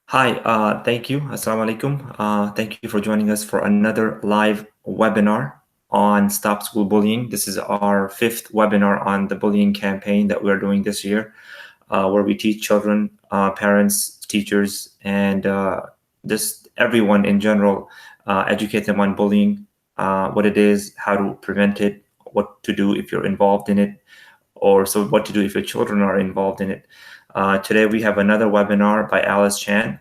Hi, thank you. Assalamu alaikum. Thank you for joining us for another live webinar on Stop School Bullying. This is our fifth webinar on the bullying campaign that we're doing this year, where we teach children, parents, teachers, and just everyone in general, educate them on bullying, what it is, how to prevent it, what to do if you're involved in it, or so what to do if your children are involved in it. Today we have another webinar by Alice Chan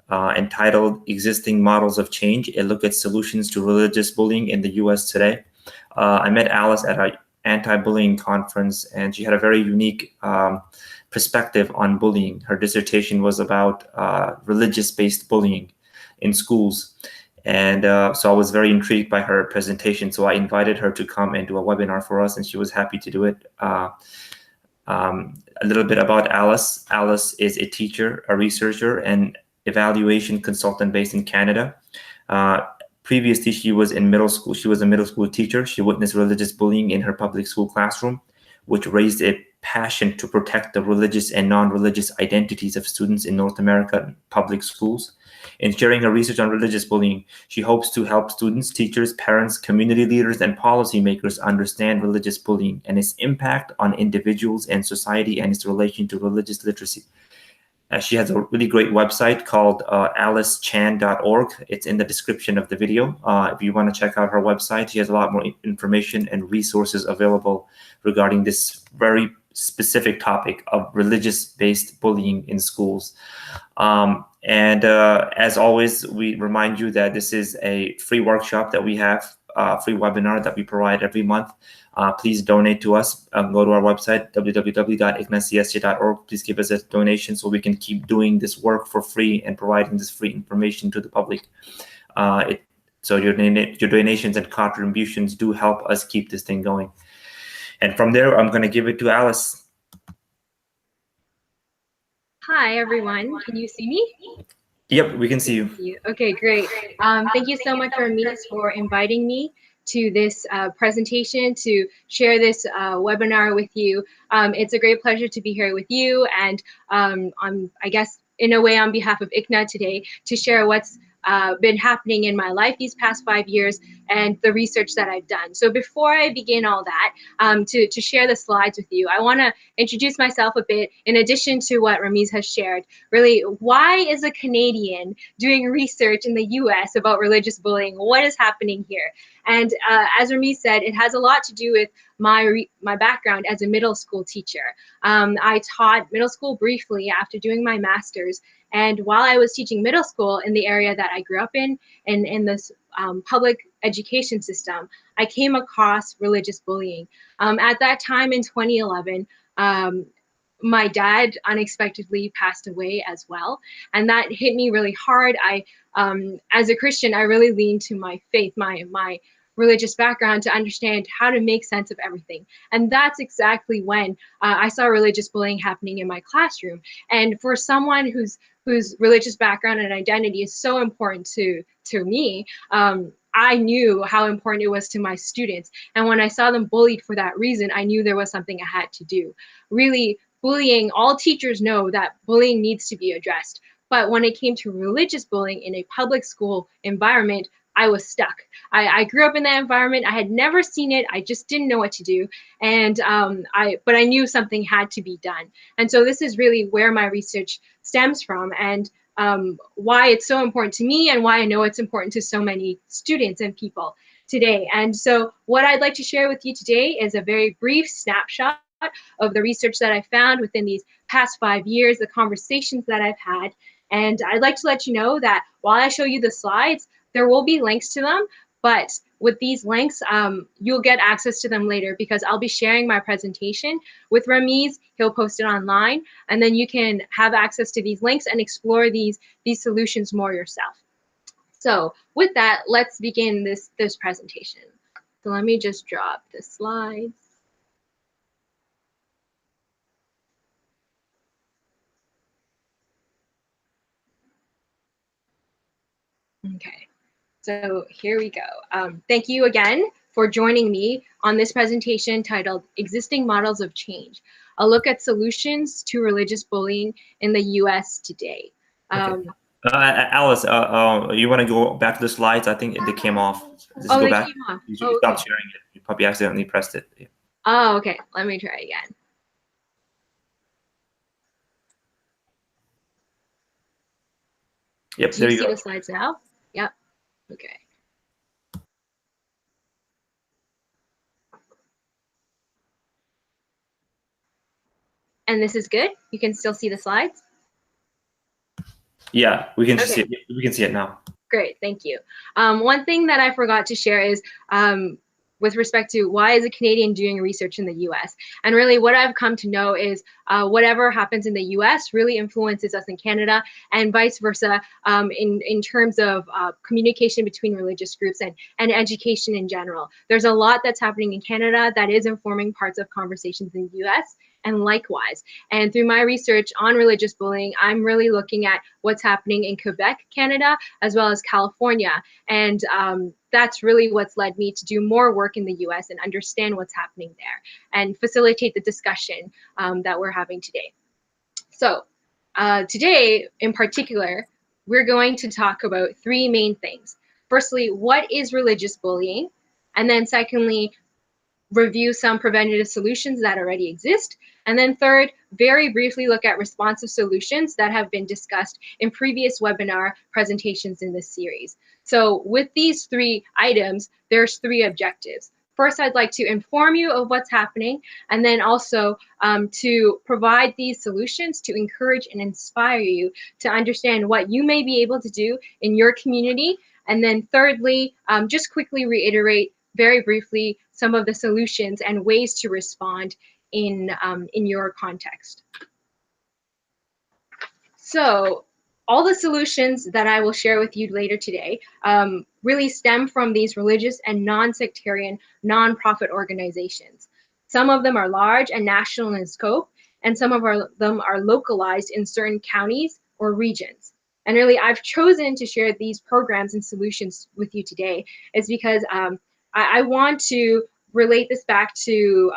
entitled Existing Models of Change, a look at solutions to religious bullying in the US today. I met Alice at an anti-bullying conference, and she had a very unique perspective on bullying. Her dissertation was about religious-based bullying in schools. And so I was very intrigued by her presentation. So I invited her to come and do a webinar for us, and she was happy to do it. A little bit about Alice. Alice is a teacher, a researcher, and evaluation consultant based in Canada. Previously, she was in middle school. She was a middle school teacher. She witnessed religious bullying in her public school classroom, which raised a passion to protect the religious and non-religious identities of students in North American public schools. In sharing her research on religious bullying, she hopes to help students, teachers, parents, community leaders, and policymakers understand religious bullying and its impact on individuals and society and its relation to religious literacy. She has a really great website called alicechan.org. It's in the description of the video. If you want to check out her website, she has a lot more information and resources available regarding this very specific topic of religious-based bullying in schools. As always, we remind you that this is a free workshop that we have, free webinar that we provide every month. Please donate to us. Go to our website, www.icnacsj.org. Please give us a donation so we can keep doing this work for free and providing this free information to the public. So your donations and contributions do help us keep this thing going. And from there, I'm going to give it to Alice. Hi, everyone. Can you see me? Yep, we can see you. Okay, great. Thank you so much, Rameez, for inviting me to this presentation to share this webinar with you. It's a great pleasure to be here with you, and I guess in a way on behalf of ICNA today to share what's been happening in my life these past 5 years and the research that I've done. So before I begin all that, to share the slides with you, I want to introduce myself a bit in addition to what Rameez has shared. Really, why is a Canadian doing research in the US about religious bullying? What is happening here? And as Rameez said, it has a lot to do with my background as a middle school teacher. I taught middle school briefly after doing my master's. And while I was teaching middle school in the area that I grew up in this public education system, I came across religious bullying. At that time in 2011, my dad unexpectedly passed away as well. And that hit me really hard. As a Christian, I really leaned to my faith, my religious background to understand how to make sense of everything. And that's exactly when I saw religious bullying happening in my classroom. And for someone whose religious background and identity is so important to me, I knew how important it was to my students. And when I saw them bullied for that reason, I knew there was something I had to do. Really, bullying, all teachers know that bullying needs to be addressed. But when it came to religious bullying in a public school environment, I was stuck. I grew up in that environment. I had never seen it. I just didn't know what to do. And but I knew something had to be done. And so this is really where my research stems from, and why it's so important to me, and why I know it's important to so many students and people today. And so what I'd like to share with you today is a very brief snapshot of the research that I found within these past 5 years, the conversations that I've had. And I'd like to let you know that while I show you the slides, there will be links to them, but with these links, you'll get access to them later because I'll be sharing my presentation with Rameez. He'll post it online, and then you can have access to these links and explore these solutions more yourself. So with that, let's begin this presentation. So let me just drop the slides. Okay. So here we go. Thank you again for joining me on this presentation titled Existing Models of Change, a look at solutions to religious bullying in the US today. Okay. Alice, you want to go back to the slides? I think they came off. Just Oh, go they back. came off. You Oh, stopped okay. sharing it. You probably accidentally pressed it. Yeah. Oh, okay. Let me try again. Yep, Do there you you see go. the slides now? Yep. Okay. And this is good? You can still see the slides? Yeah, we can just Okay. see it. We can see it now. Great, thank you. One thing that I forgot to share is with respect to why is a Canadian doing research in the US? And really what I've come to know is whatever happens in the US really influences us in Canada and vice versa in terms of communication between religious groups and education in general. There's a lot that's happening in Canada that is informing parts of conversations in the US and likewise. And through my research on religious bullying, I'm really looking at what's happening in Quebec, Canada, as well as California. And that's really what's led me to do more work in the US and understand what's happening there and facilitate the discussion that we're having today. So today, in particular, we're going to talk about three main things. Firstly, what is religious bullying? And then secondly, review some preventative solutions that already exist. And then third, very briefly look at responsive solutions that have been discussed in previous webinar presentations in this series. So with these three items, there's three objectives. First, I'd like to inform you of what's happening, and then also to provide these solutions to encourage and inspire you to understand what you may be able to do in your community. And then thirdly, just quickly reiterate very briefly some of the solutions and ways to respond in your context. So all the solutions that I will share with you later today really stem from these religious and non-sectarian nonprofit organizations. Some of them are large and national in scope, and some of them are localized in certain counties or regions. And really, I've chosen to share these programs and solutions with you today is because I want to relate this back to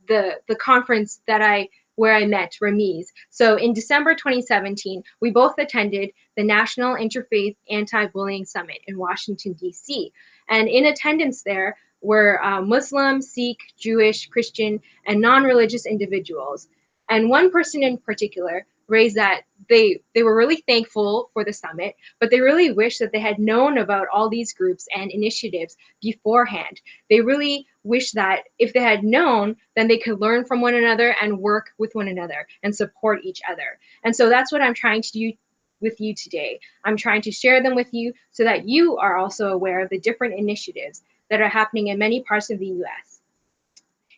the conference that where I met Ramiz. So in December 2017, we both attended the National Interfaith Anti-Bullying Summit in Washington, D.C. And in attendance there were Muslim, Sikh, Jewish, Christian, and non-religious individuals. And one person in particular raised that they were really thankful for the summit, but they really wish that they had known about all these groups and initiatives beforehand. They really wish that if they had known, then they could learn from one another and work with one another and support each other. And so that's what I'm trying to do with you today. I'm trying to share them with you so that you are also aware of the different initiatives that are happening in many parts of the US.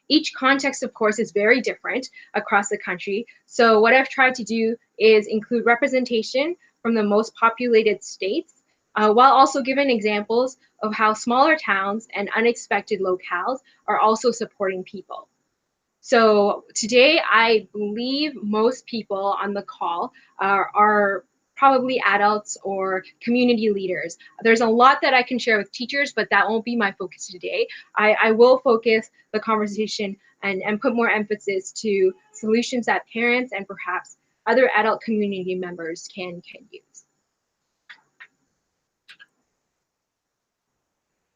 Each context, of course, is very different across the country. So what I've tried to do is include representation from the most populated states, while also giving examples of how smaller towns and unexpected locales are also supporting people. So today, I believe most people on the call are probably adults or community leaders. There's a lot that I can share with teachers, but that won't be my focus today. I will focus the conversation and put more emphasis to solutions that parents and perhaps other adult community members can use.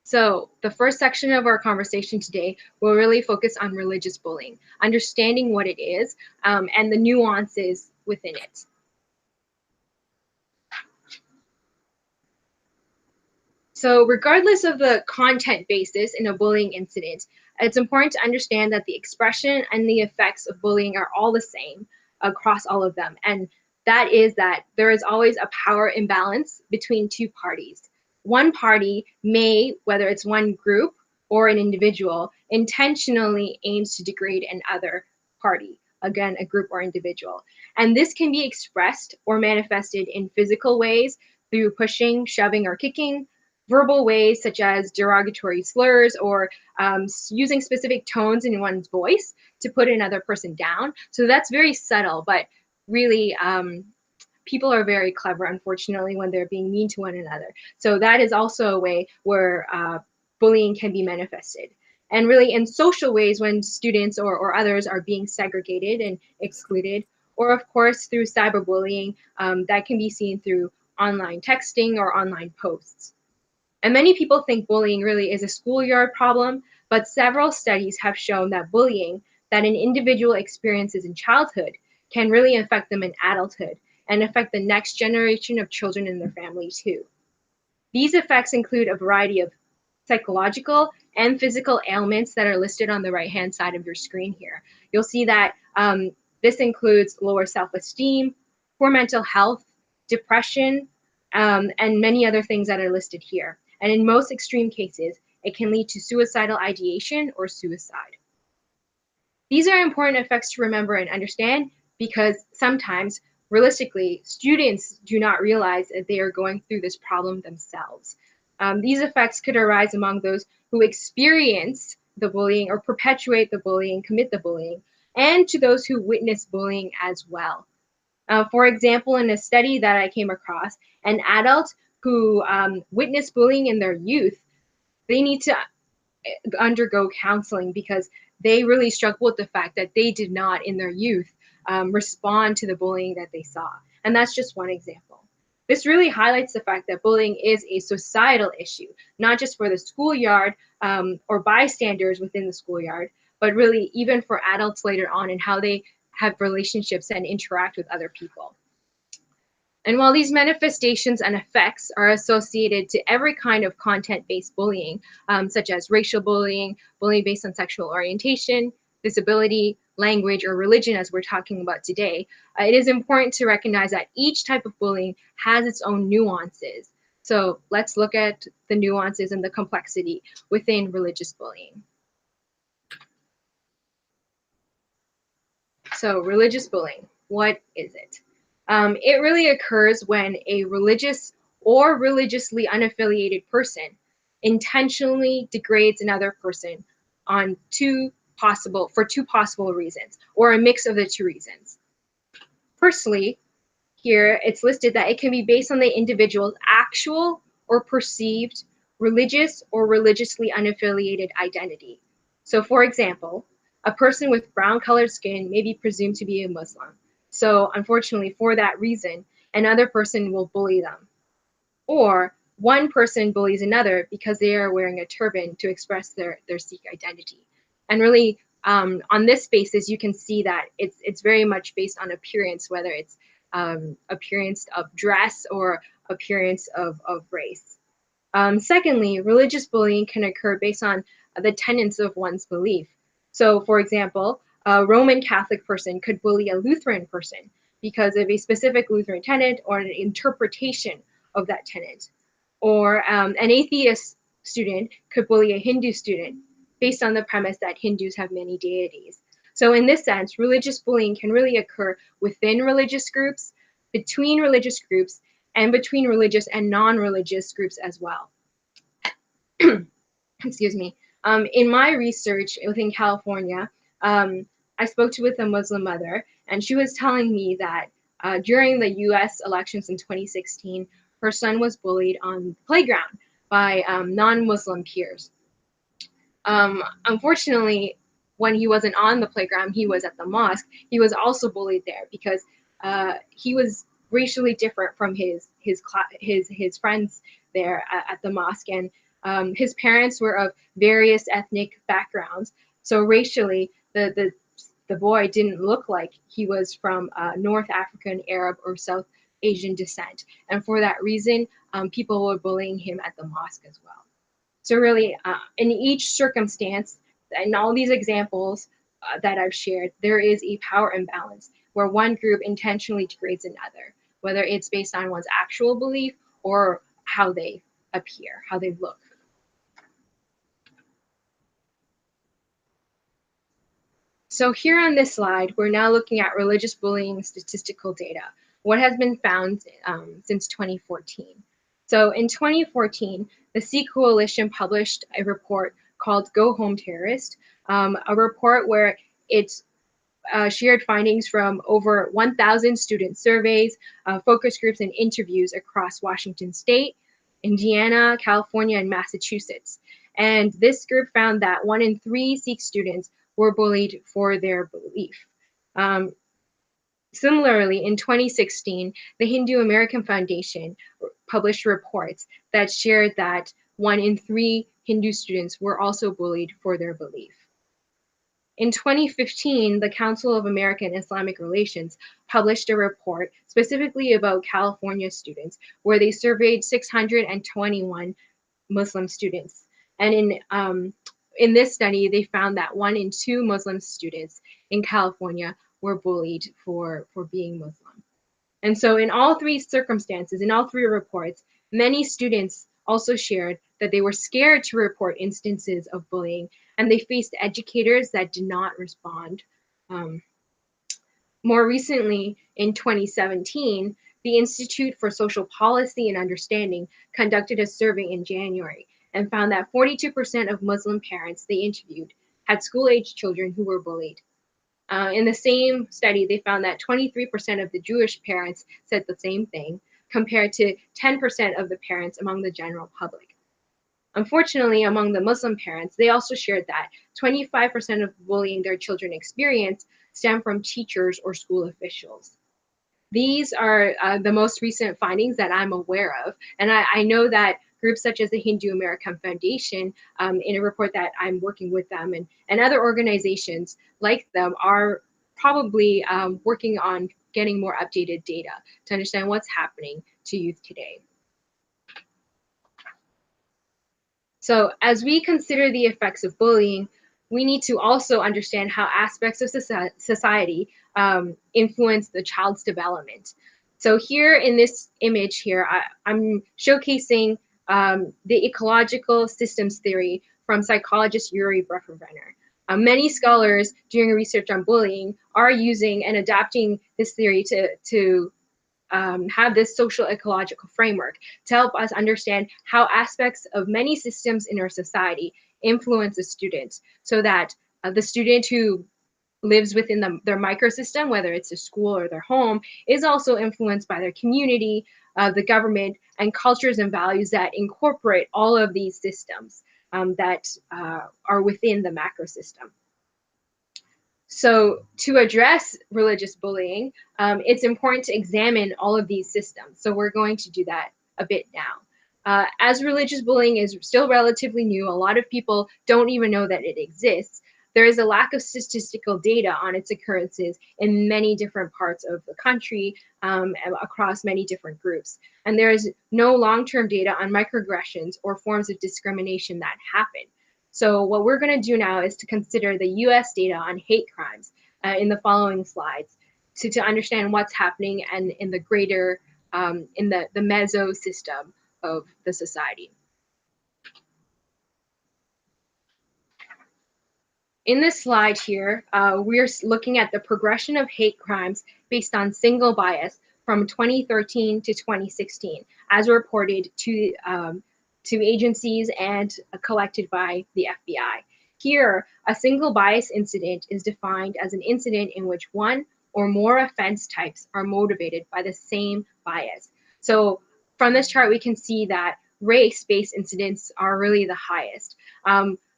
So the first section of our conversation today will really focus on religious bullying, understanding what it is and the nuances within it. So regardless of the content basis in a bullying incident, it's important to understand that the expression and the effects of bullying are all the same across all of them. And that is that there is always a power imbalance between two parties. One party may, whether it's one group or an individual, intentionally aims to degrade another party, again, a group or individual. And this can be expressed or manifested in physical ways through pushing, shoving, or kicking, verbal ways such as derogatory slurs or using specific tones in one's voice to put another person down. So that's very subtle, but really people are very clever, unfortunately, when they're being mean to one another. So that is also a way where bullying can be manifested. And really in social ways when students or others are being segregated and excluded, or of course through cyberbullying that can be seen through online texting or online posts. And many people think bullying really is a schoolyard problem, but several studies have shown that bullying that an individual experiences in childhood can really affect them in adulthood and affect the next generation of children in their family too. These effects include a variety of psychological and physical ailments that are listed on the right-hand side of your screen here. You'll see that this includes lower self-esteem, poor mental health, depression, and many other things that are listed here. And in most extreme cases, it can lead to suicidal ideation or suicide. These are important effects to remember and understand because sometimes, realistically, students do not realize that they are going through this problem themselves. These effects could arise among those who experience the bullying or perpetuate the bullying, commit the bullying, and to those who witness bullying as well. For example, in a study that I came across, an adult who witnessed bullying in their youth, they need to undergo counseling because they really struggle with the fact that they did not in their youth respond to the bullying that they saw. And that's just one example. This really highlights the fact that bullying is a societal issue, not just for the schoolyard or bystanders within the schoolyard, but really even for adults later on and how they have relationships and interact with other people. And while these manifestations and effects are associated to every kind of content-based bullying, such as racial bullying, bullying based on sexual orientation, disability, language, or religion, as we're talking about today, it is important to recognize that each type of bullying has its own nuances. So let's look at the nuances and the complexity within religious bullying. So religious bullying, what is it? It really occurs when a religious or religiously unaffiliated person intentionally degrades another person on for two possible reasons, or a mix of the two reasons. Firstly, here it's listed that it can be based on the individual's actual or perceived religious or religiously unaffiliated identity. So for example, a person with brown colored skin may be presumed to be a Muslim. So unfortunately, for that reason, another person will bully them. Or one person bullies another because they are wearing a turban to express their Sikh identity. And really, on this basis, you can see that it's very much based on appearance, whether it's appearance of dress or appearance of race. Secondly, religious bullying can occur based on the tenets of one's belief. So, for example, a Roman Catholic person could bully a Lutheran person because of a specific Lutheran tenet or an interpretation of that tenet. Or an atheist student could bully a Hindu student based on the premise that Hindus have many deities. So in this sense, religious bullying can really occur within religious groups, between religious groups, and between religious and non-religious groups as well. Excuse me. In my research within California, I spoke with a Muslim mother, and she was telling me that during the US elections in 2016, her son was bullied on the playground by non-Muslim peers. Unfortunately, when he wasn't on the playground, he was at the mosque. He was also bullied there because he was racially different from his friends there at the mosque, and his parents were of various ethnic backgrounds. So racially, the boy didn't look like he was from North African, Arab, or South Asian descent, and for that reason, people were bullying him at the mosque as well. So really, in each circumstance, in all these examples that I've shared, there is a power imbalance where one group intentionally degrades another, whether it's based on one's actual belief or how they appear, how they look. So here on this slide, we're now looking at religious bullying statistical data, what has been found since 2014. So in 2014, the Sikh Coalition published a report called Go Home Terrorist, a report where it's shared findings from over 1,000 student surveys, focus groups, and interviews across Washington State, Indiana, California, and Massachusetts. And this group found that 1 in 3 Sikh students were bullied for their belief. Similarly, in 2016, the Hindu American Foundation published reports that shared that 1 in 3 Hindu students were also bullied for their belief. In 2015, the Council of American Islamic Relations published a report specifically about California students, where they surveyed 621 Muslim students. And in this study, they found that 1 in 2 Muslim students in California were bullied for being Muslim. And so in all 3 circumstances, in all 3 reports, many students also shared that they were scared to report instances of bullying, and they faced educators that did not respond. More recently, in 2017, the Institute for Social Policy and Understanding conducted a survey in January and found that 42% of Muslim parents they interviewed had school-age children who were bullied. In the same study, they found that 23% of the Jewish parents said the same thing, compared to 10% of the parents among the general public. Unfortunately, among the Muslim parents, they also shared that 25% of bullying their children experience stem from teachers or school officials. These are the most recent findings that I'm aware of. And I know that groups such as the Hindu American Foundation, in a report that I'm working with them, and other organizations like them are probably working on getting more updated data to understand what's happening to youth today. So as we consider the effects of bullying, we need to also understand how aspects of society influence the child's development. So here in this image here, I'm showcasing the ecological systems theory from psychologist Yuri Breckenridge. Many scholars doing research on bullying are using and adapting this theory to have this social ecological framework to help us understand how aspects of many systems in our society influence the students, so that the student who lives within their microsystem, whether it's a school or their home, is also influenced by their community, the government, and cultures and values that incorporate all of these systems that are within the macro system. So to address religious bullying, it's important to examine all of these systems. So we're going to do that a bit now. As religious bullying is still relatively new, a lot of people don't even know that it exists. There is a lack of statistical data on its occurrences in many different parts of the country, across many different groups. And there is no long-term data on microaggressions or forms of discrimination that happen. So what we're going to do now is to consider the US data on hate crimes in the following slides to understand what's happening and in the greater, in the meso system of the society. In this slide here, we're looking at the progression of hate crimes based on single bias from 2013 to 2016, as reported to agencies and collected by the FBI. Here, a single bias incident is defined as an incident in which one or more offense types are motivated by the same bias. So from this chart, we can see that race-based incidents are really the highest.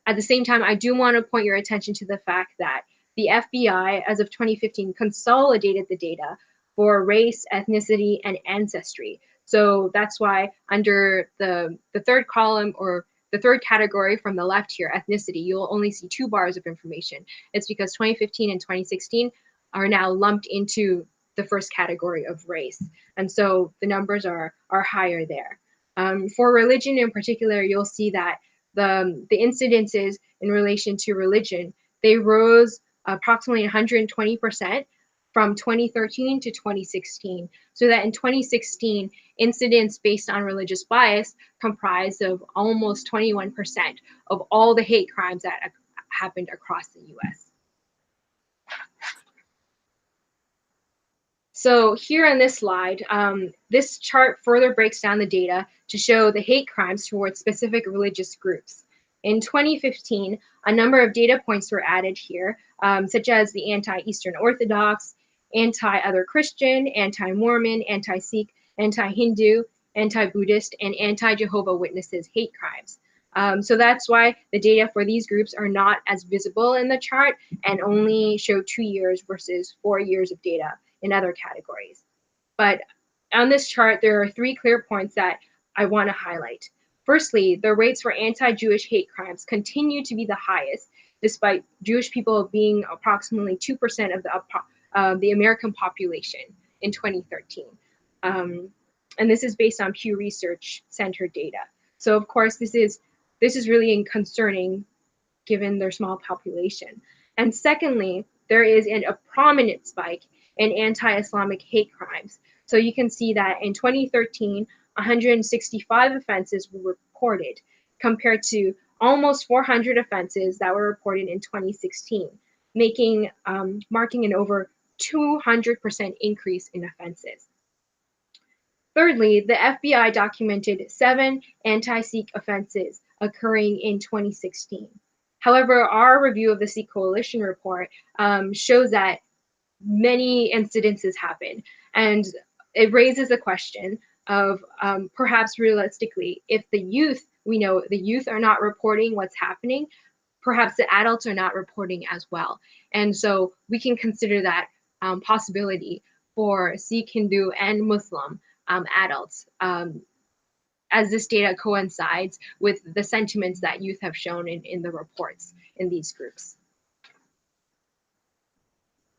At the same time, I do want to point your attention to the fact that the FBI, as of 2015, consolidated the data for race, ethnicity, and ancestry. So that's why under the third column, or the third category from the left here, ethnicity, you'll only see 2 bars of information. It's because 2015 and 2016 are now lumped into the first category of race. And so the numbers are higher there. For religion in particular, you'll see that the incidences in relation to religion, they rose approximately 120% from 2013 to 2016, so that in 2016, incidents based on religious bias comprised of almost 21% of all the hate crimes that happened across the US. So here on this slide, this chart further breaks down the data to show the hate crimes towards specific religious groups. In 2015, a number of data points were added here, such as the anti-Eastern Orthodox, anti-other Christian, anti-Mormon, anti-Sikh, anti-Hindu, anti-Buddhist, and anti-Jehovah Witnesses hate crimes. So that's why the data for these groups are not as visible in the chart and only show 2 years versus 4 years of data in other categories. But on this chart, there are 3 clear points that I want to highlight. Firstly, the rates for anti-Jewish hate crimes continue to be the highest, despite Jewish people being approximately 2% of the American population in 2013. And this is based on Pew Research Center data. So of course, this is really concerning given their small population. And secondly, there is a prominent spike in anti-Islamic hate crimes. So you can see that in 2013, 165 offenses were reported compared to almost 400 offenses that were reported in 2016, marking an over 200% increase in offenses. Thirdly, the FBI documented 7 anti-Sikh offenses occurring in 2016. However, our review of the Sikh Coalition report shows that many incidences happen, and it raises the question of perhaps realistically, if we know the youth are not reporting what's happening, perhaps the adults are not reporting as well. And so we can consider that possibility for Sikh, Hindu, and Muslim adults, as this data coincides with the sentiments that youth have shown in the reports in these groups.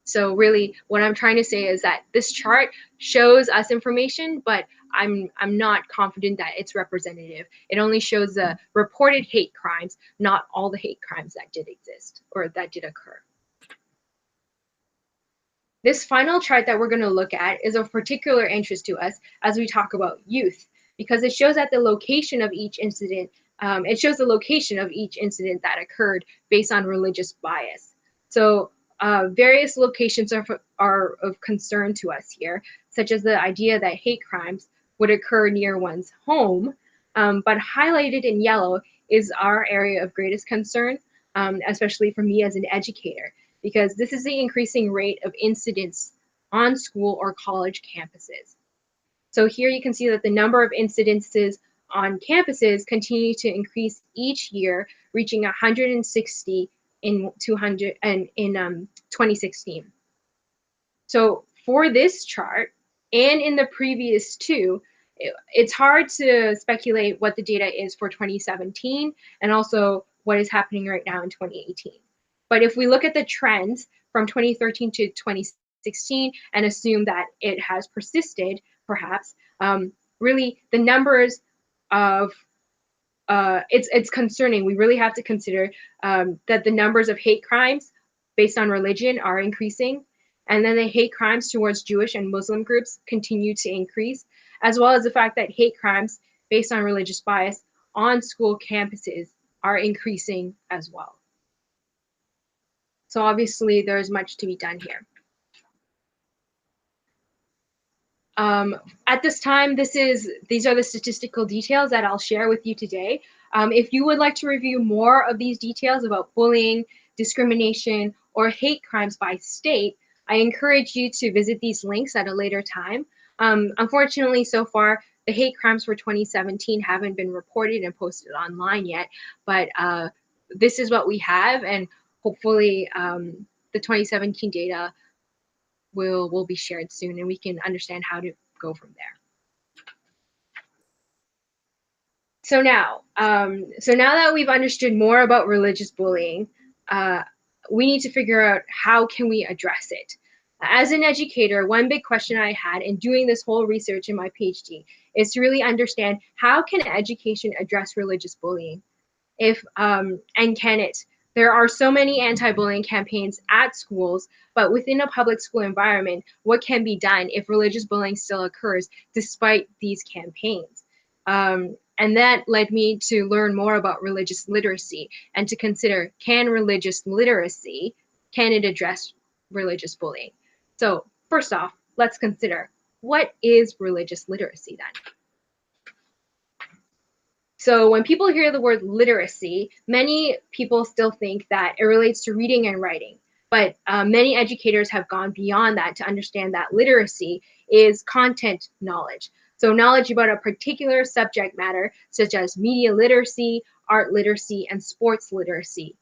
So really, what I'm trying to say is that this chart shows us information, but I'm not confident that it's representative. It only shows the reported hate crimes, not all the hate crimes that did exist or that did occur. This final chart that we're going to look at is of particular interest to us as we talk about youth, because it shows that the location of each incident, it shows the location of each incident that occurred based on religious bias. So various locations are of concern to us here, such as the idea that hate crimes would occur near one's home, but highlighted in yellow is our area of greatest concern, especially for me as an educator, because this is the increasing rate of incidents on school or college campuses. So here you can see that the number of incidences on campuses continue to increase each year, reaching 160 in 2016. So for this chart and in the previous 2, it's hard to speculate what the data is for 2017 and also what is happening right now in 2018. But if we look at the trends from 2013 to 2016 and assume that it has persisted, perhaps, really the numbers of it's concerning. We really have to consider that the numbers of hate crimes based on religion are increasing, and then the hate crimes towards Jewish and Muslim groups continue to increase, as well as the fact that hate crimes based on religious bias on school campuses are increasing as well. So obviously there's much to be done here. At this time, these are the statistical details that I'll share with you today. If you would like to review more of these details about bullying, discrimination, or hate crimes by state, I encourage you to visit these links at a later time. Unfortunately, so far, the hate crimes for 2017 haven't been reported and posted online yet, but this is what we have, and hopefully the 2017 data will be shared soon, and we can understand how to go from there. So now that we've understood more about religious bullying, we need to figure out how can we address it. As an educator, one big question I had in doing this whole research in my PhD is to really understand how can education address religious bullying, and can it? There are so many anti-bullying campaigns at schools, but within a public school environment, what can be done if religious bullying still occurs despite these campaigns? And that led me to learn more about religious literacy and to consider, can religious literacy, can it address religious bullying? So first off, let's consider, what is religious literacy then? So when people hear the word literacy, many people still think that it relates to reading and writing. But many educators have gone beyond that to understand that literacy is content knowledge. So knowledge about a particular subject matter, such as media literacy, art literacy, and sports literacy.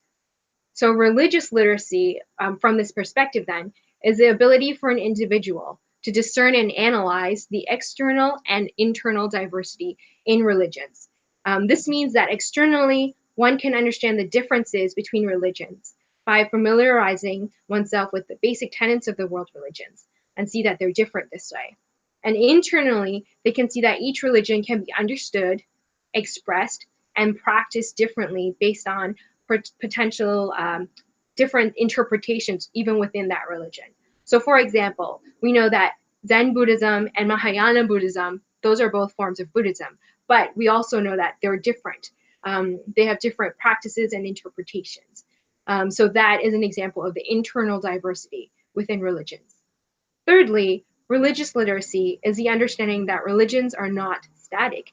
So religious literacy, from this perspective then, is the ability for an individual to discern and analyze the external and internal diversity in religions. This means that externally, one can understand the differences between religions by familiarizing oneself with the basic tenets of the world religions and see that they're different this way. And internally, they can see that each religion can be understood, expressed, and practiced differently based on potential different interpretations even within that religion. So for example, we know that Zen Buddhism and Mahayana Buddhism, those are both forms of Buddhism, but we also know that they're different. They have different practices and interpretations. So that is an example of the internal diversity within religions. Thirdly, religious literacy is the understanding that religions are not static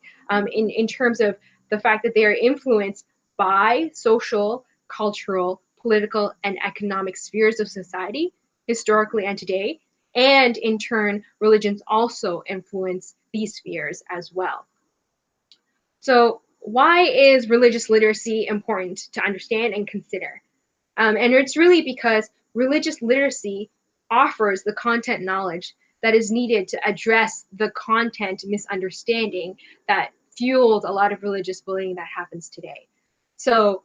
in terms of the fact that they are influenced by social, cultural, political, and economic spheres of society, historically and today. And in turn, religions also influence these spheres as well. So why is religious literacy important to understand and consider? And it's really because religious literacy offers the content knowledge that is needed to address the content misunderstanding that fueled a lot of religious bullying that happens today. So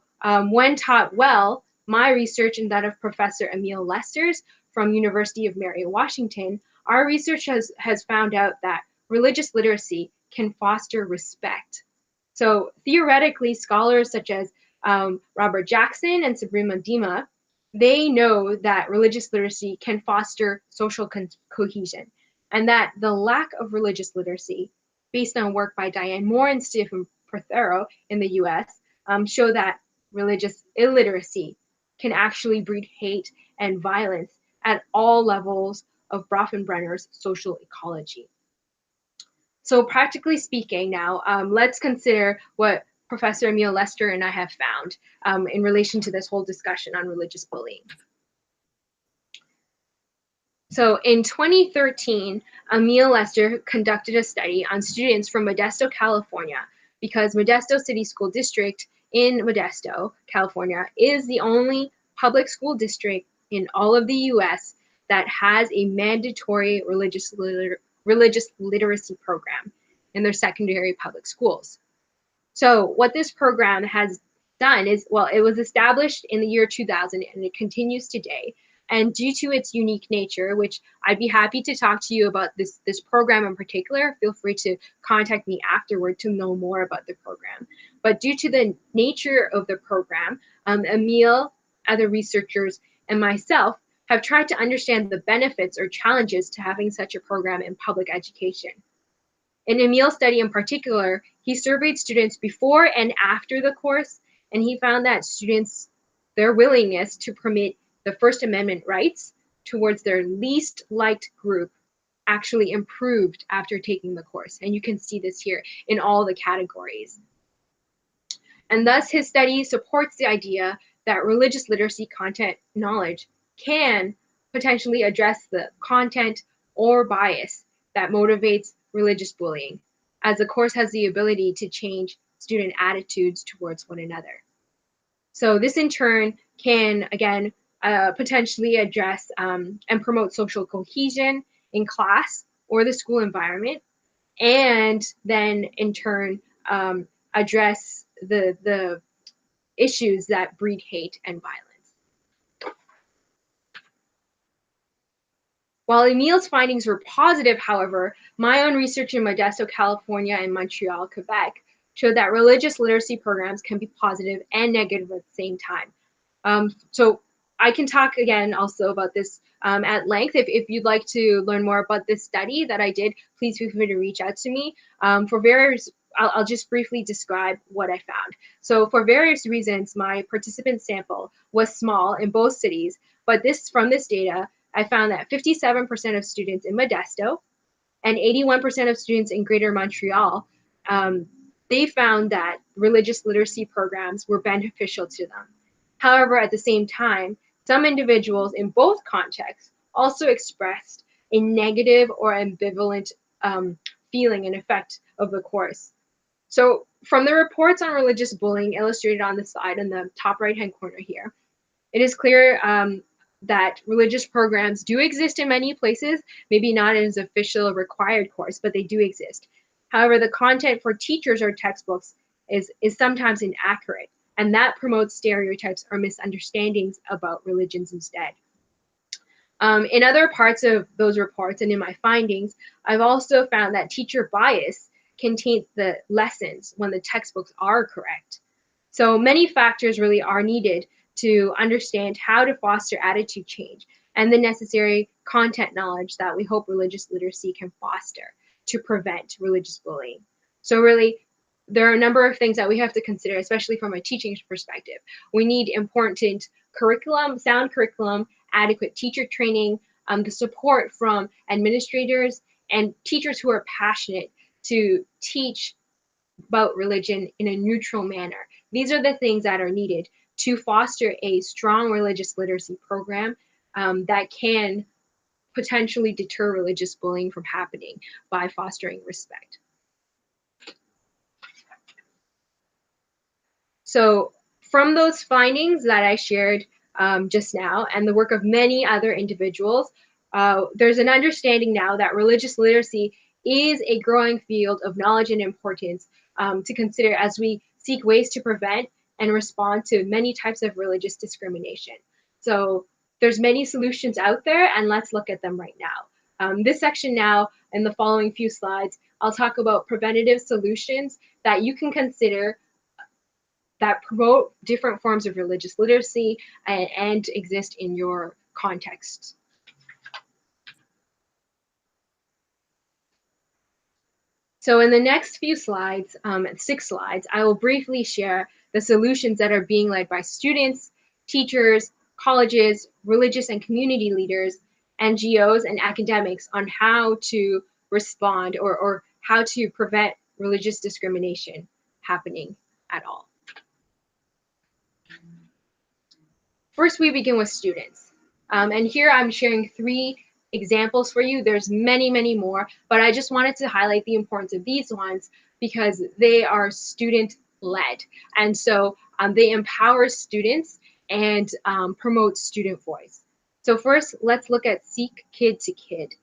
when taught well, my research and that of Professor Emil Lester's from University of Mary Washington, our research has found out that religious literacy can foster respect. So theoretically, scholars such as Robert Jackson and Sabrina Dima, they know that religious literacy can foster social cohesion, and that the lack of religious literacy, based on work by Diane Moore and Stephen Prothero in the US, show that religious illiteracy can actually breed hate and violence at all levels of Bronfenbrenner's social ecology. So practically speaking now, let's consider what Professor Emil Lester and I have found in relation to this whole discussion on religious bullying. So in 2013, Emil Lester conducted a study on students from Modesto, California, because Modesto City School District in Modesto, California, is the only public school district in all of the US that has a mandatory religious literacy program in their secondary public schools. So what this program has done is, well, it was established in the year 2000 and it continues today. And due to its unique nature, which I'd be happy to talk to you about this program in particular, feel free to contact me afterward to know more about the program. But due to the nature of the program, Emil, other researchers, and myself have tried to understand the benefits or challenges to having such a program in public education. In Emil's study in particular, he surveyed students before and after the course, and he found that students, their willingness to permit the First Amendment rights towards their least liked group actually improved after taking the course. And you can see this here in all the categories. And thus his study supports the idea that religious literacy content knowledge can potentially address the content or bias that motivates religious bullying, as the course has the ability to change student attitudes towards one another. So this in turn can, again, potentially address and promote social cohesion in class or the school environment, and then in turn address the issues that breed hate and violence. While Emil's findings were positive, however, my own research in Modesto, California and Montreal, Quebec showed that religious literacy programs can be positive and negative at the same time. So I can talk again also about this at length. If you'd like to learn more about this study that I did, please feel free to reach out to me. For various, I'll just briefly describe what I found. So for various reasons, my participant sample was small in both cities, but from this data, I found that 57% of students in Modesto and 81% of students in Greater Montreal, they found that religious literacy programs were beneficial to them. However, at the same time, some individuals in both contexts also expressed a negative or ambivalent feeling and effect of the course. So from the reports on religious bullying illustrated on the slide in the top right-hand corner here, it is clear that religious programs do exist in many places, maybe not as official required course, but they do exist. However, the content for teachers or textbooks is sometimes inaccurate, and that promotes stereotypes or misunderstandings about religions instead. In other parts of those reports and in my findings, I've also found that teacher bias can taint the lessons when the textbooks are correct. So many factors really are needed to understand how to foster attitude change and the necessary content knowledge that we hope religious literacy can foster to prevent religious bullying. So really, there are a number of things that we have to consider, especially from a teaching perspective. We need important curriculum, sound curriculum, adequate teacher training, the support from administrators and teachers who are passionate to teach about religion in a neutral manner. These are the things that are needed to foster a strong religious literacy program that can potentially deter religious bullying from happening by fostering respect. So from those findings that I shared just now and the work of many other individuals, there's an understanding now that religious literacy is a growing field of knowledge and importance to consider as we seek ways to prevent and respond to many types of religious discrimination. So there's many solutions out there, and let's look at them right now. This section now, in the following few slides, I'll talk about preventative solutions that you can consider that promote different forms of religious literacy and exist in your context. So in the next few slides, 6 slides, I will briefly share the solutions that are being led by students, teachers, colleges, religious and community leaders, NGOs, and academics on how to respond or how to prevent religious discrimination happening at all. First, we begin with students. And here I'm sharing 3 examples for you. There's many, many more, but I just wanted to highlight the importance of these ones because they are student-led. And so they empower students and promote student voice. So first, let's look at Seek Kid to Kid.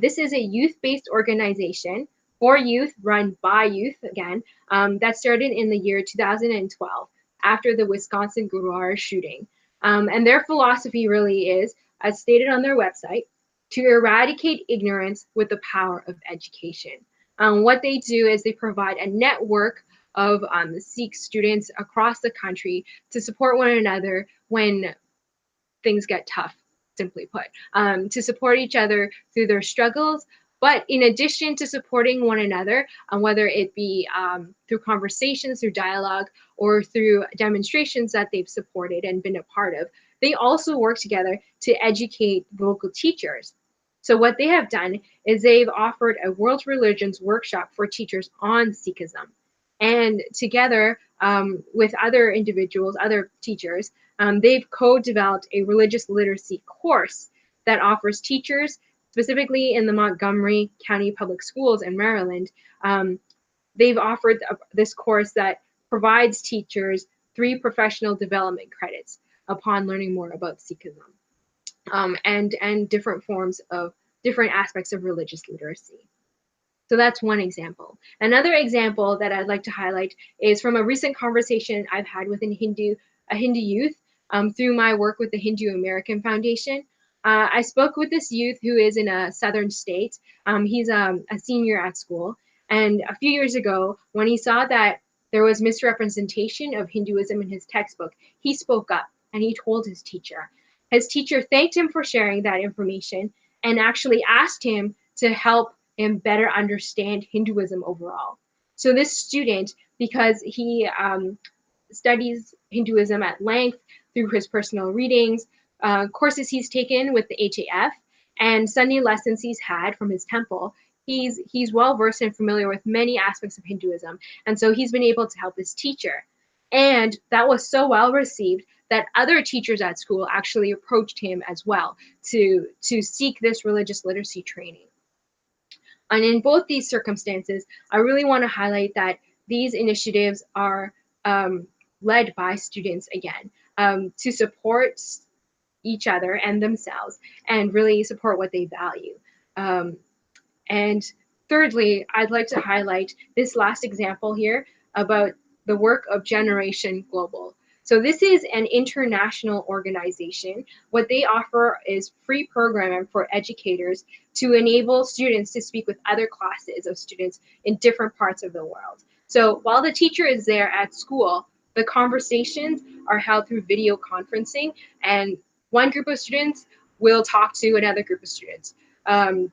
This is a youth-based organization for youth, run by youth, again, that started in the year 2012 after the Wisconsin Gurdwara shooting. And their philosophy really is, as stated on their website, to eradicate ignorance with the power of education. What they do is they provide a network of Sikh students across the country to support one another when things get tough, simply put, to support each other through their struggles. But in addition to supporting one another, whether it be through conversations, through dialogue, or through demonstrations that they've supported and been a part of, they also work together to educate local teachers. So what they have done is they've offered a world religions workshop for teachers on Sikhism. And together with other individuals, other teachers, they've co-developed a religious literacy course that offers teachers, specifically in the Montgomery County Public Schools in Maryland. They've offered this course that provides teachers 3 professional development credits upon learning more about Sikhism and different forms of different aspects of religious literacy. So that's one example. Another example that I'd like to highlight is from a recent conversation I've had with a Hindu youth through my work with the Hindu American Foundation. I spoke with this youth who is in a southern state. He's a senior at school. And a few years ago, when he saw that there was misrepresentation of Hinduism in his textbook, he spoke up and he told his teacher. His teacher thanked him for sharing that information and actually asked him to help him better understand Hinduism overall. So this student, because he studies Hinduism at length through his personal readings, courses he's taken with the HAF, and Sunday lessons he's had from his temple, he's well versed and familiar with many aspects of Hinduism, and so he's been able to help his teacher. And that was so well received that other teachers at school actually approached him as well to seek this religious literacy training. And in both these circumstances, I really want to highlight that these initiatives are led by students again to support each other and themselves and really support what they value. And thirdly, I'd like to highlight this last example here about the work of Generation Global. So this is an international organization. What they offer is free programming for educators to enable students to speak with other classes of students in different parts of the world. So while the teacher is there at school, the conversations are held through video conferencing, and one group of students will talk to another group of students.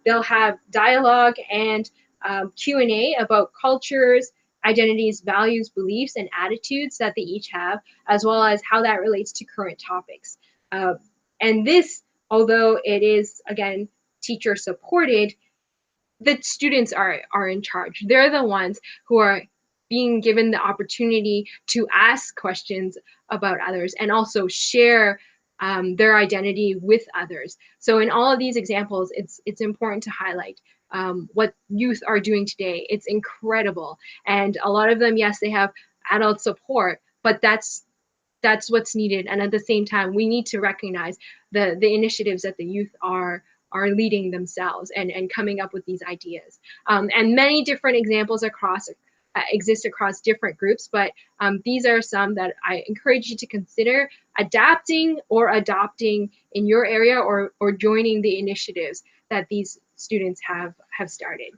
They'll have dialogue and Q&A about cultures, identities, values, beliefs, and attitudes that they each have, as well as how that relates to current topics. And this, although it is, again, teacher supported, the students are in charge. They're the ones who are being given the opportunity to ask questions about others and also share their identity with others. So in all of these examples, it's important to highlight what youth are doing today. It's incredible. And a lot of them, yes, they have adult support, but that's what's needed. And at the same time, we need to recognize the initiatives that the youth are leading themselves and coming up with these ideas. And many different examples exist across different groups, but these are some that I encourage you to consider adapting or adopting in your area, or joining the initiatives that these students have started.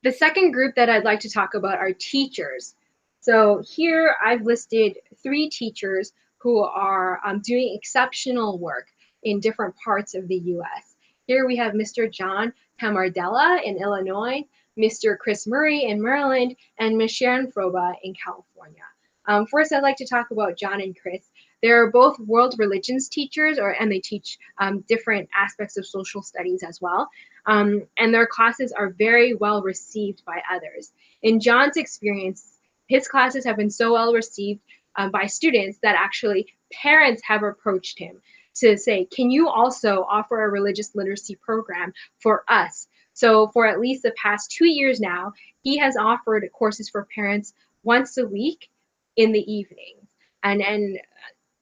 The second group that I'd like to talk about are teachers. So here I've listed 3 teachers who are doing exceptional work in different parts of the US. Here we have Mr. John Tamardella in Illinois, Mr. Chris Murray in Maryland, and Ms. Sharon Froba in California. First, I'd like to talk about John and Chris. They're both world religions teachers, and they teach different aspects of social studies as well. And their classes are very well received by others. In John's experience, his classes have been so well received by students that actually parents have approached him to say, can you also offer a religious literacy program for us? So for at least the past 2 years now, he has offered courses for parents once a week in the evening. And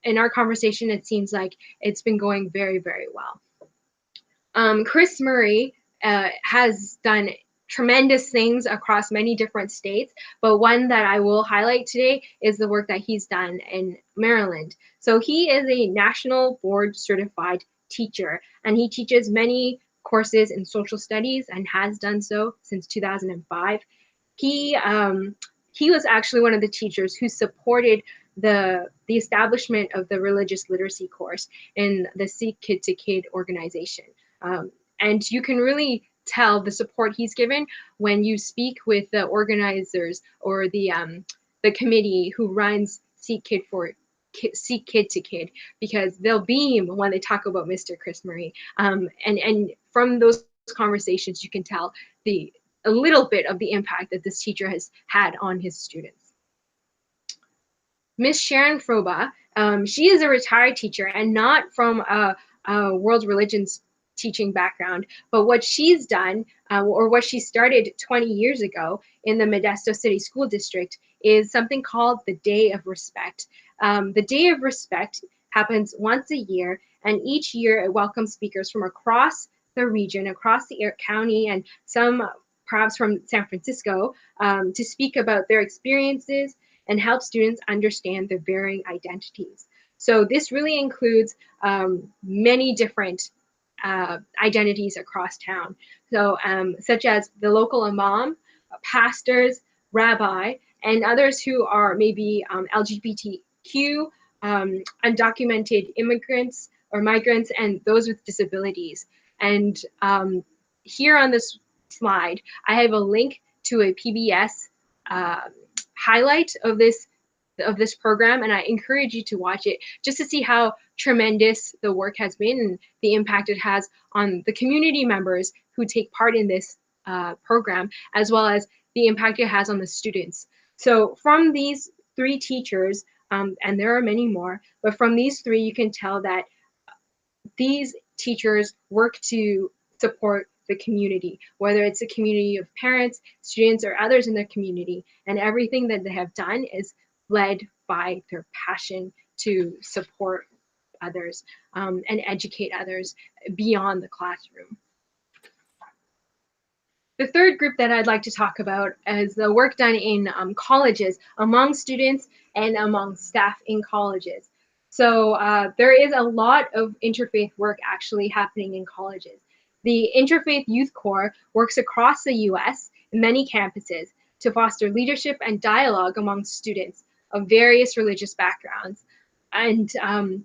in our conversation, it seems like it's been going very, very well. Chris Murray has done tremendous things across many different states, but one that I will highlight today is the work that he's done in Maryland. So he is a national board certified teacher, and he teaches many courses in social studies and has done so since 2005. He was actually one of the teachers who supported the establishment of the religious literacy course in the Sikh Kid to Kid organization. And you can really tell the support he's given when you speak with the organizers or the committee who runs Sikh Kid to Kid, because they'll beam when they talk about Mr. Chris Murray. And from those conversations, you can tell a little bit of the impact that this teacher has had on his students. Miss Sharon Froba, she is a retired teacher and not from a world religions teaching background, but what she's done, or what she started 20 years ago in the Modesto City School District, is something called the Day of Respect. The Day of Respect happens once a year, and each year it welcomes speakers from across the region, across the county, and some perhaps from San Francisco, to speak about their experiences and help students understand their varying identities. So this really includes many different identities across town. So such as the local imam, pastors, rabbi, and others who are maybe LGBTQ, undocumented immigrants or migrants, and those with disabilities. And here on this slide, I have a link to a PBS highlight of this program, and I encourage you to watch it just to see how tremendous the work has been and the impact it has on the community members who take part in this program, as well as the impact it has on the students. So from these 3 teachers, and there are many more, but from these 3, you can tell that these teachers work to support the community, whether it's a community of parents, students, or others in their community, and everything that they have done is led by their passion to support others and educate others beyond the classroom. The third group that I'd like to talk about is the work done in colleges, among students and among staff in colleges. So there is a lot of interfaith work actually happening in colleges. The Interfaith Youth Corps works across the US in many campuses to foster leadership and dialogue among students of various religious backgrounds. And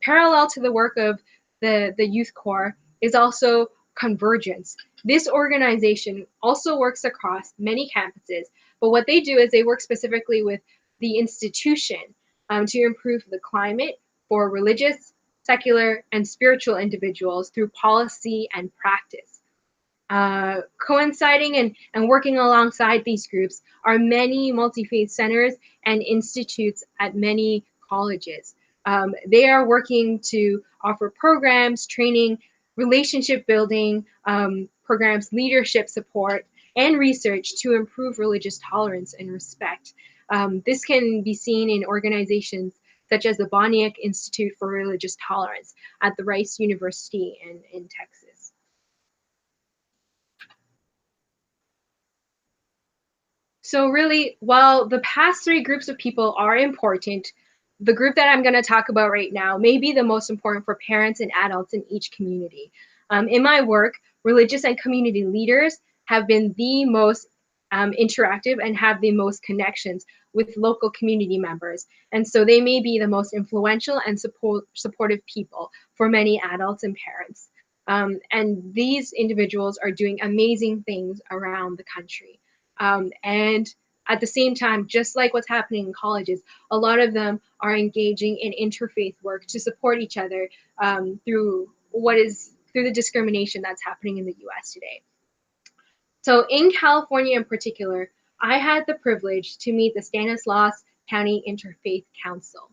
parallel to the work of the Youth Corps is also Convergence. This organization also works across many campuses, but what they do is they work specifically with the institution to improve the climate for religious, secular, and spiritual individuals through policy and practice. Coinciding and working alongside these groups are many multi-faith centers and institutes at many colleges. They are working to offer programs, training, relationship building programs, leadership support, and research to improve religious tolerance and respect. This can be seen in organizations such as the Boniek Institute for Religious Tolerance at the Rice University in Texas. So really, while the past three groups of people are important, the group that I'm going to talk about right now may be the most important for parents and adults in each community. In my work, religious and community leaders have been the most interactive and have the most connections with local community members. And so they may be the most influential and supportive people for many adults and parents. And these individuals are doing amazing things around the country. And at the same time, just like what's happening in colleges, a lot of them are engaging in interfaith work to support each other through the discrimination that's happening in the US today. So in California in particular, I had the privilege to meet the Stanislaus County Interfaith Council.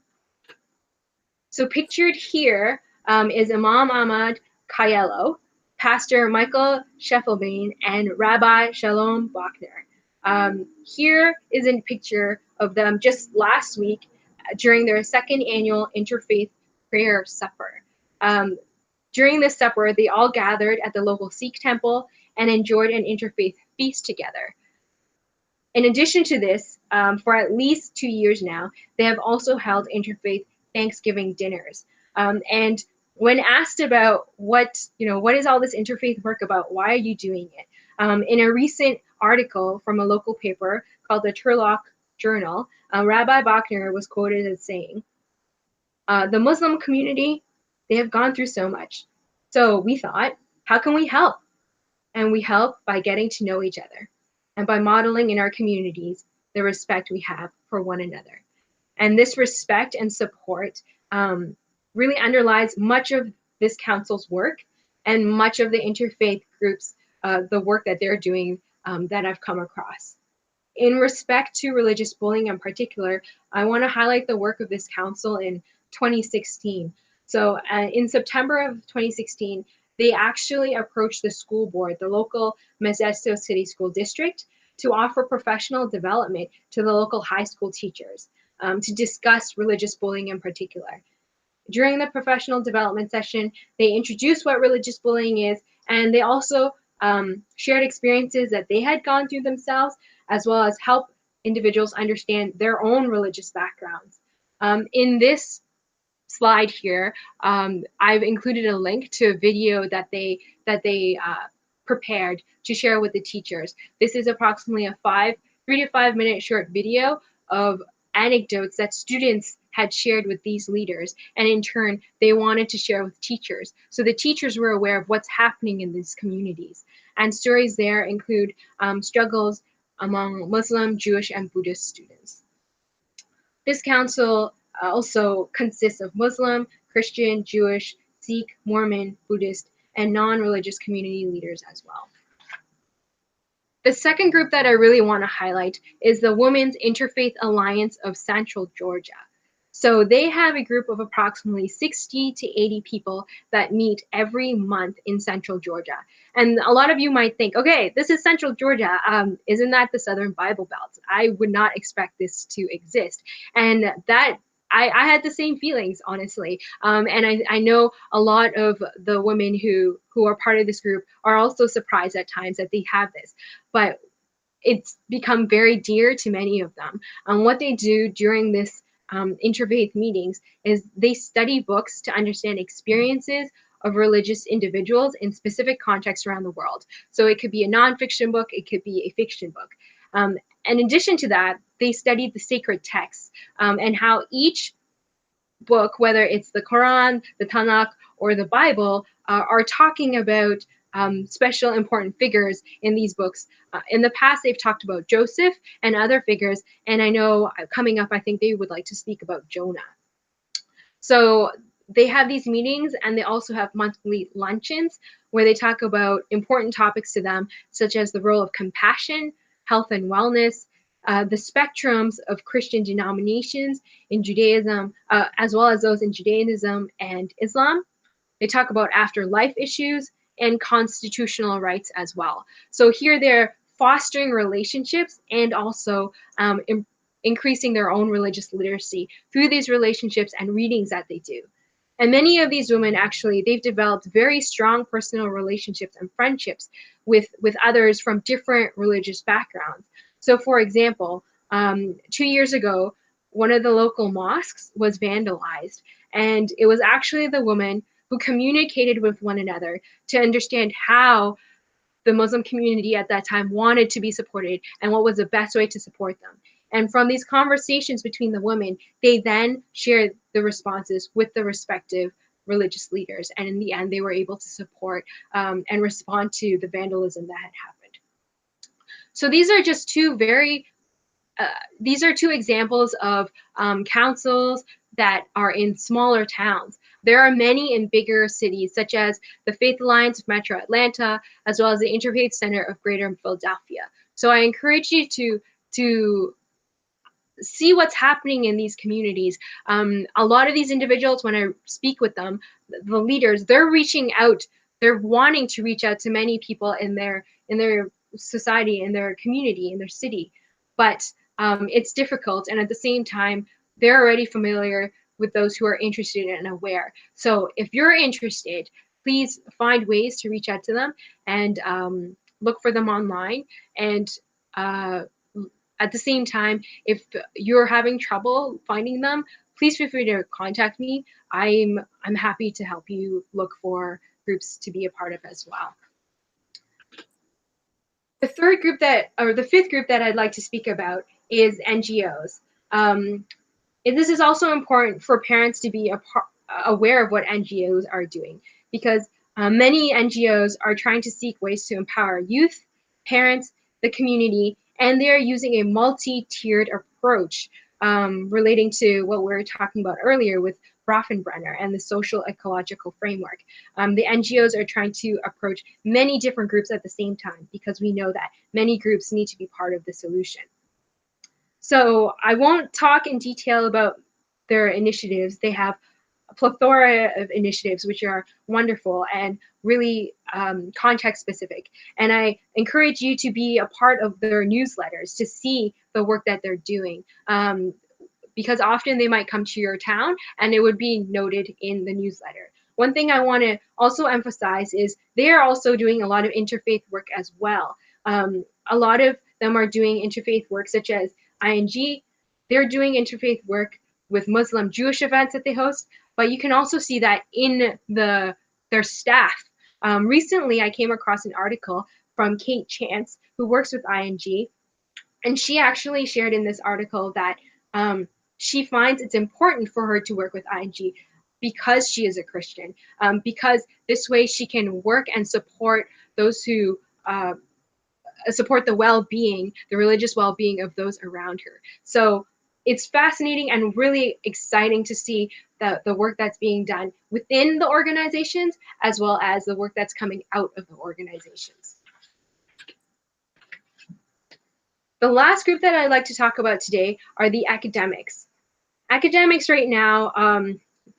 So pictured here is Imam Ahmad Caiello, Pastor Michael Scheffelbein, and Rabbi Shalom Bachner. Here is a picture of them just last week during their second annual Interfaith Prayer Supper. During this supper, they all gathered at the local Sikh temple and enjoyed an interfaith feast together. In addition to this, for at least 2 years now, they have also held interfaith Thanksgiving dinners. And when asked about what is all this interfaith work about, why are you doing it? In a recent article from a local paper called the Turlock Journal, Rabbi Bachner was quoted as saying, the Muslim community, they have gone through so much. So we thought, how can we help? And we help by getting to know each other and by modeling in our communities the respect we have for one another. And this respect and support really underlies much of this council's work and much of the interfaith groups, the work that they're doing that I've come across. In respect to religious bullying in particular, I want to highlight the work of this council in 2016. So in September of 2016, they actually approached the school board, the local Modesto City School District, to offer professional development to the local high school teachers to discuss religious bullying in particular. During the professional development session, they introduced what religious bullying is, and they also shared experiences that they had gone through themselves, as well as help individuals understand their own religious backgrounds. In this slide here, I've included a link to a video that they prepared to share with the teachers. This is approximately a 3 to 5 minute short video of anecdotes that students had shared with these leaders, and in turn they wanted to share with teachers, so the teachers were aware of what's happening in these communities. And stories there include struggles among Muslim, Jewish, and Buddhist students. This council also consists of Muslim, Christian, Jewish, Sikh, Mormon, Buddhist, and non-religious community leaders as well. The second group that I really want to highlight is the Women's Interfaith Alliance of Central Georgia. So they have a group of approximately 60 to 80 people that meet every month in Central Georgia. And a lot of you might think, okay, this is Central Georgia. Isn't that the Southern Bible Belt? I would not expect this to exist. And that I had the same feelings, honestly. And I know a lot of the women who are part of this group are also surprised at times that they have this. But it's become very dear to many of them. What they do during this interfaith meetings is they study books to understand experiences of religious individuals in specific contexts around the world. So it could be a nonfiction book, it could be a fiction book. And in addition to that, they studied the sacred texts and how each book, whether it's the Quran, the Tanakh, or the Bible, are talking about special important figures in these books. In the past, they've talked about Joseph and other figures, and I know coming up, I think they would like to speak about Jonah. So they have these meetings, and they also have monthly luncheons where they talk about important topics to them, such as the role of compassion, health and wellness, the spectrums of Christian denominations in Judaism, as well as those in Judaism and Islam. They talk about afterlife issues and constitutional rights as well. So here they're fostering relationships and also increasing their own religious literacy through these relationships and readings that they do. And many of these women, actually, they've developed very strong personal relationships and friendships with others from different religious backgrounds. So, for example, 2 years ago, one of the local mosques was vandalized, and it was actually the woman who communicated with one another to understand how the Muslim community at that time wanted to be supported and what was the best way to support them. And from these conversations between the women, they then shared the responses with the respective religious leaders. And in the end, they were able to support and respond to the vandalism that had happened. So these are just two these are two examples of councils that are in smaller towns. There are many in bigger cities, such as the Faith Alliance of Metro Atlanta, as well as the Interfaith Center of Greater Philadelphia. So I encourage you to see what's happening in these communities. A lot of these individuals, when I speak with them, the leaders, they're reaching out, they're wanting to reach out to many people in their society, in their community, in their city, but it's difficult. And at the same time, they're already familiar with those who are interested and aware. So if you're interested, please find ways to reach out to them and look for them online. And at the same time, if you're having trouble finding them, please feel free to contact me. I'm happy to help you look for groups to be a part of as well. The fifth group that I'd like to speak about is NGOs. And this is also important for parents to be aware of what NGOs are doing, because many NGOs are trying to seek ways to empower youth, parents, the community, and they're using a multi-tiered approach relating to what we were talking about earlier with Bronfenbrenner and the social ecological framework. The NGOs are trying to approach many different groups at the same time, because we know that many groups need to be part of the solution. So I won't talk in detail about their initiatives. They have a plethora of initiatives which are wonderful and really context specific. And I encourage you to be a part of their newsletters to see the work that they're doing. Because often they might come to your town and it would be noted in the newsletter. One thing I want to also emphasize is they are also doing a lot of interfaith work as well. A lot of them are doing interfaith work such as ING. They're doing interfaith work with Muslim Jewish events that they host, but you can also see that in their staff. Recently, I came across an article from Kate Chance, who works with ING, and she actually shared in this article that she finds it's important for her to work with ING because she is a Christian, because this way she can work and support those who support the well-being, the religious well-being of those around her. So it's fascinating and really exciting to see the work that's being done within the organizations, as well as the work that's coming out of the organizations. The last group that I'd like to talk about today are the academics. Academics right now,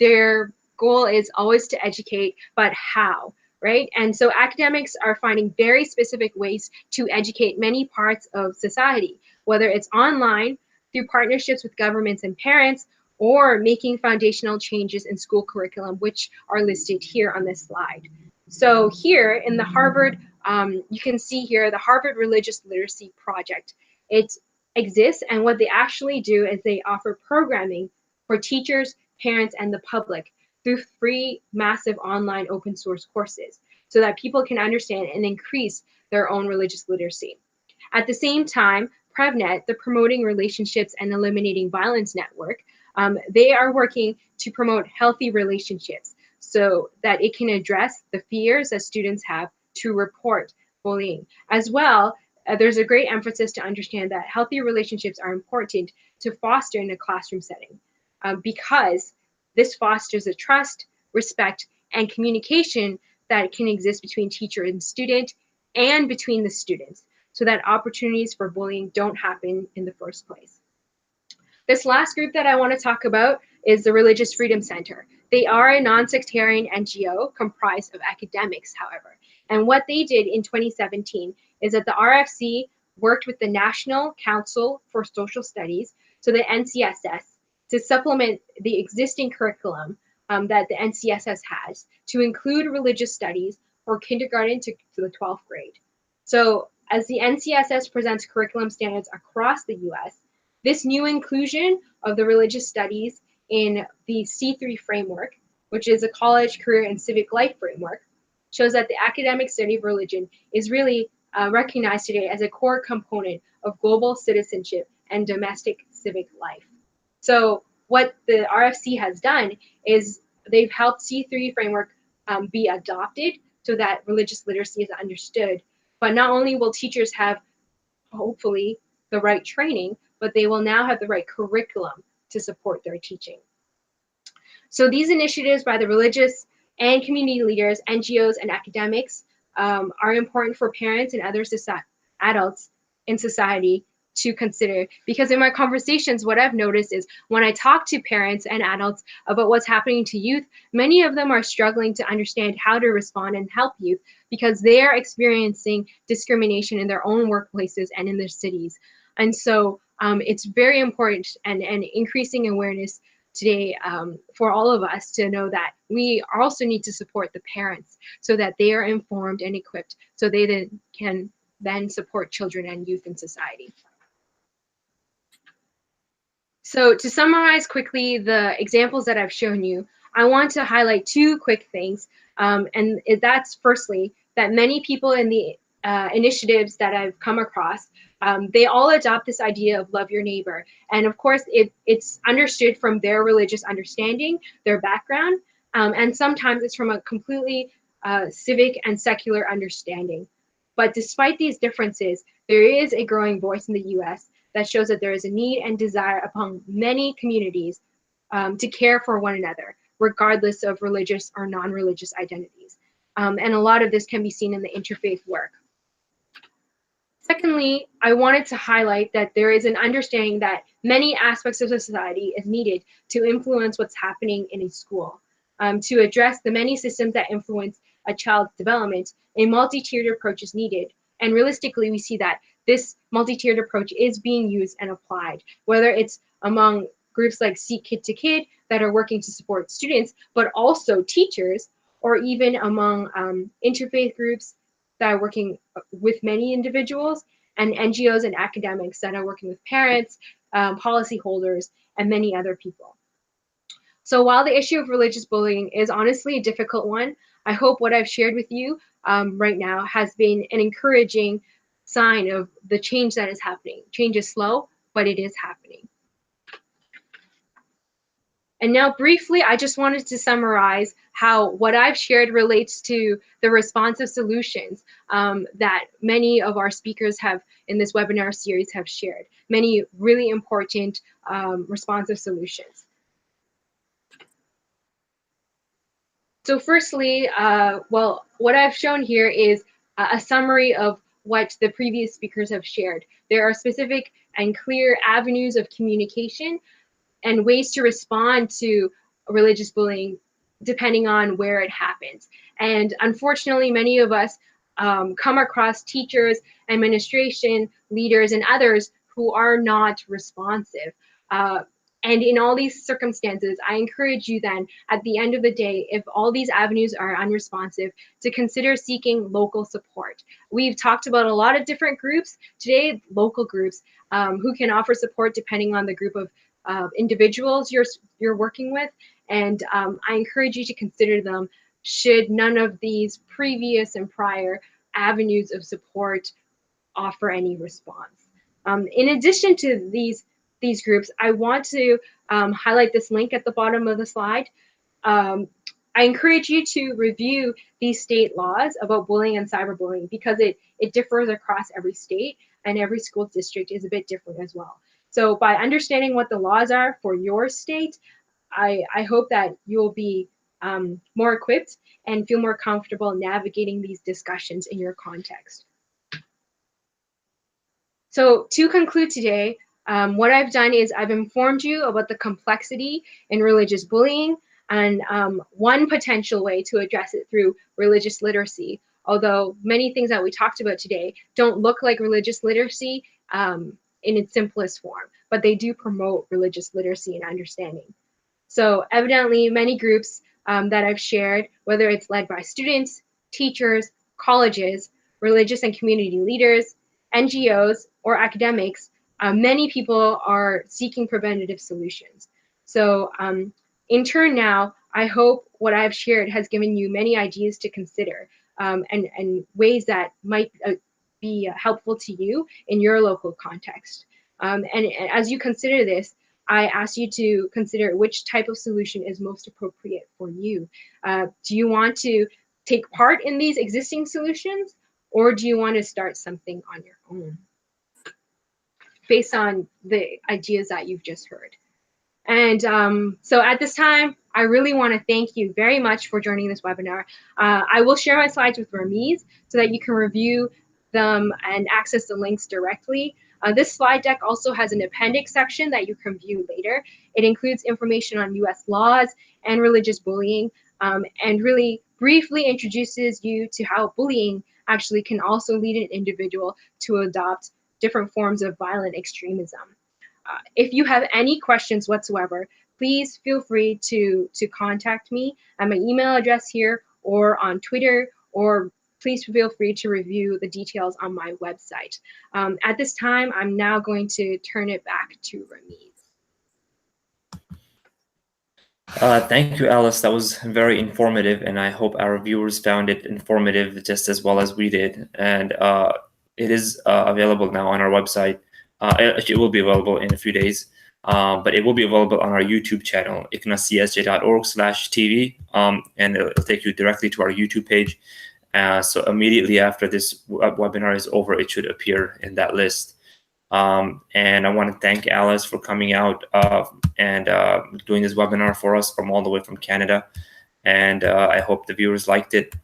their goal is always to educate, but how, right? And so academics are finding very specific ways to educate many parts of society, whether it's online, through partnerships with governments and parents, or making foundational changes in school curriculum, which are listed here on this slide. So here in the Harvard, you can see here the Harvard Religious Literacy Project. It exists, and what they actually do is they offer programming for teachers, parents, and the public through free, massive online open source courses so that people can understand and increase their own religious literacy. At the same time, PrevNet, the Promoting Relationships and Eliminating Violence Network, they are working to promote healthy relationships so that it can address the fears that students have to report bullying. As well, there's a great emphasis to understand that healthy relationships are important to foster in a classroom setting because this fosters a trust, respect, and communication that can exist between teacher and student and between the students so that opportunities for bullying don't happen in the first place. This last group that I want to talk about is the Religious Freedom Center. They are a non-sectarian NGO comprised of academics, however. And what they did in 2017 is that the RFC worked with the National Council for Social Studies, so the NCSS, to supplement the existing curriculum that the NCSS has to include religious studies for kindergarten to the 12th grade. So as the NCSS presents curriculum standards across the US, this new inclusion of the religious studies in the C3 framework, which is a college, career, and civic life framework, shows that the academic study of religion is really recognized today as a core component of global citizenship and domestic civic life. So what the RFC has done is they've helped C3 framework be adopted so that religious literacy is understood. But not only will teachers have, hopefully, the right training, but they will now have the right curriculum to support their teaching. So these initiatives by the religious and community leaders, NGOs, and academics are important for parents and other adults in society to consider, because in my conversations, what I've noticed is when I talk to parents and adults about what's happening to youth, many of them are struggling to understand how to respond and help youth because they are experiencing discrimination in their own workplaces and in their cities. And so it's very important and increasing awareness today for all of us to know that we also need to support the parents so that they are informed and equipped so they can then support children and youth in society. So to summarize quickly the examples that I've shown you, I want to highlight two quick things. And that's firstly, that many people in the initiatives that I've come across, they all adopt this idea of love your neighbor. And of course, it's understood from their religious understanding, their background, and sometimes it's from a completely civic and secular understanding. But despite these differences, there is a growing voice in the US that shows that there is a need and desire among many communities to care for one another, regardless of religious or non-religious identities. And a lot of this can be seen in the interfaith work. Secondly, I wanted to highlight that there is an understanding that many aspects of society is needed to influence what's happening in a school. To address the many systems that influence a child's development, a multi-tiered approach is needed. And realistically, we see that this multi-tiered approach is being used and applied, whether it's among groups like Seek Kid to Kid that are working to support students, but also teachers, or even among interfaith groups that are working with many individuals, and NGOs and academics that are working with parents, policyholders, and many other people. So while the issue of religious bullying is honestly a difficult one, I hope what I've shared with you right now has been an encouraging sign of the change that is happening. Change is slow, but it is happening. And now briefly, I just wanted to summarize how what I've shared relates to the responsive solutions that many of our speakers have in this webinar series have shared, many really important responsive solutions. So firstly, well, what I've shown here is a summary of what the previous speakers have shared. There are specific and clear avenues of communication and ways to respond to religious bullying depending on where it happens. And unfortunately, many of us come across teachers, administration, leaders, and others who are not responsive. And in all these circumstances, I encourage you then, at the end of the day, if all these avenues are unresponsive, to consider seeking local support. We've talked about a lot of different groups today, local groups, who can offer support depending on the group of individuals you're working with. And I encourage you to consider them should none of these previous and prior avenues of support offer any response. In addition to these groups, I want to highlight this link at the bottom of the slide. I encourage you to review these state laws about bullying and cyberbullying, because it differs across every state, and every school district is a bit different as well. So by understanding what the laws are for your state, I hope that you'll be more equipped and feel more comfortable navigating these discussions in your context. So to conclude today, what I've done is I've informed you about the complexity in religious bullying, and one potential way to address it through religious literacy, although many things that we talked about today don't look like religious literacy in its simplest form, but they do promote religious literacy and understanding. So evidently, many groups that I've shared, whether it's led by students, teachers, colleges, religious and community leaders, NGOs, or academics, many people are seeking preventative solutions. So in turn now, I hope what I've shared has given you many ideas to consider, and ways that might be helpful to you in your local context. And as you consider this, I ask you to consider which type of solution is most appropriate for you. Do you want to take part in these existing solutions, or do you want to start something on your own based on the ideas that you've just heard? And so at this time, I really want to thank you very much for joining this webinar. I will share my slides with Ramiz so that you can review them and access the links directly. This slide deck also has an appendix section that you can view later. It includes information on US laws and religious bullying, and really briefly introduces you to how bullying actually can also lead an individual to adopt different forms of violent extremism. If you have any questions whatsoever, please feel free to contact me at my email address here or on Twitter, or please feel free to review the details on my website. At this time, I'm now going to turn it back to Ramiz. Thank you, Alice. That was very informative, and I hope our viewers found it informative just as well as we did. And it is available now on our website. It will be available in a few days, but it will be available on our YouTube channel, icnacsj.org/TV, and it'll take you directly to our YouTube page. So immediately after this webinar is over, it should appear in that list. And I want to thank Alice for coming out and doing this webinar for us from all the way from Canada. And I hope the viewers liked it.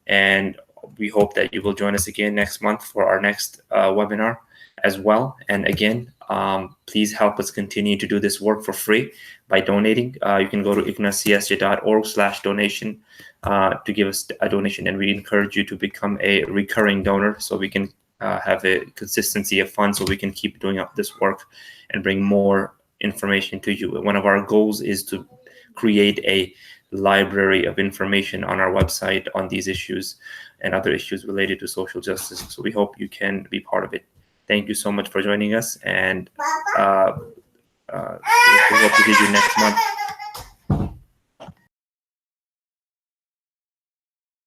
And we hope that you will join us again next month for our next webinar as well. And again, please help us continue to do this work for free by donating. You can go to icnacsj.org/donation to give us a donation, and we encourage you to become a recurring donor so we can have a consistency of funds so we can keep doing this work and bring more information to you. One of our goals is to create a library of information on our website on these issues and other issues related to social justice. So we hope you can be part of it. Thank you so much for joining us, and we hope to see you next month.